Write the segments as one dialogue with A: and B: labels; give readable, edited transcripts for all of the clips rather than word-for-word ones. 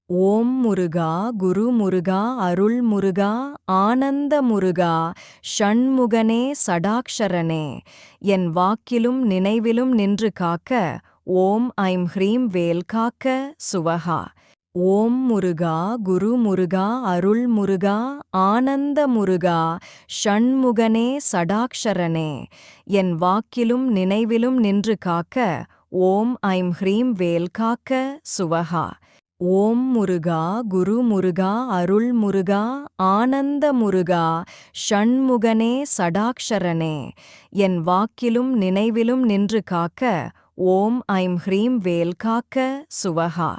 A: ஓம் முருகா குரு முருகா அருள் முருகா ஆனந்த முருகா ஷண்முகனே சடாக்ஷரனே என் வாக்கிலும் நினைவிலும் நின்று காக்க ஓம் ஐம் ஹ்ரீம் வேல் காக்க சுவஹா. ஓம் முருகா குரு முருகா அருள் முருகா ஆனந்த முருகா ஷண்முகனே சடாக்ஷரனே என் வாக்கிலும் நினைவிலும் நின்று காக்க ஓம் ஐம் ஹ்ரீம் வேல் காக்க சுவஹா. ஓம் முருகா குரு முருகா அருள் முருகா ஆனந்த முருகா ஷண்முகனே சடாக்ஷரனே என் வாக்கிலும் நினைவிலும் நின்று காக்க ஓம் ஐம் ஹ்ரீம் வேல் காக்க சுவஹா.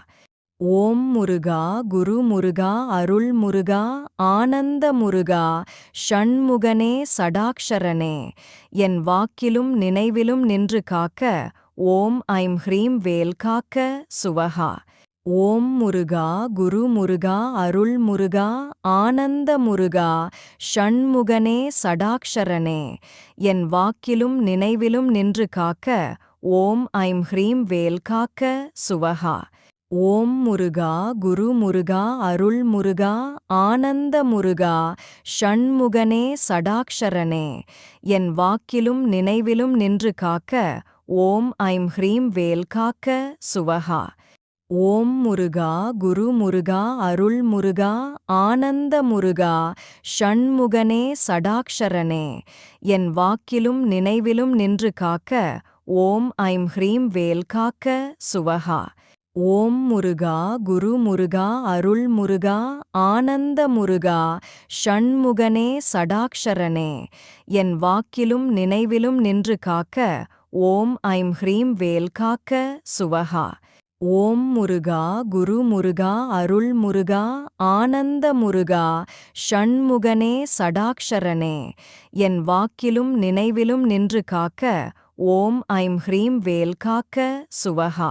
A: ஓம் முருகா குரு முருகா அருள் முருகா ஆனந்த முருகா ஷண்முகனே சடாக்ஷரனே என் வாக்கிலும் நினைவிலும் நின்று காக்க ஓம் ஐம் ஹ்ரீம் வேல் காக்க சுவஹா. ஓம் முருகா குரு முருகா அருள் முருகா ஆனந்த முருகா ஷண்முகனே சடாக்ஷரனே என் வாக்கிலும் நினைவிலும் நின்று காக்க ஓம் ஐம் ஹ்ரீம் வேல் காக்க சுவஹா. ஓம் முருகா குரு முருகா அருள் முருகா ஆனந்த முருகா ஷண்முகனே சடாக்ஷரனே என் வாக்கிலும் நினைவிலும் நின்று காக்க ஓம் ஐம் ஹ்ரீம் வேல் காக்க சுவஹா. ஓம் முருகா குரு முருகா அருள் முருகா ஆனந்த முருகா ஷண்முகனே சடாக்ஷரனே என் வாக்கிலும் நினைவிலும் நின்று காக்க ஓம் ஐம் ஹ்ரீம் வேல் காக்க சுவஹா. ஓம் முருகா குரு முருகா அருள் முருகா ஆனந்த முருகா ஷண்முகனே சடாக்ஷரனே என் வாக்கிலும் நினைவிலும் நின்று காக்க ஓம் ஐம் ஹ்ரீம் வேல் காக்க சுவஹா. ஓம் முருகா குரு முருகா அருள் முருகா ஆனந்த முருகா ஷண்முகனே சடாக்ஷரனே என் வாக்கிலும் நினைவிலும் நின்று காக்க ஓம் ஐம் ஹ்ரீம் வேல் காக்க சுவஹா.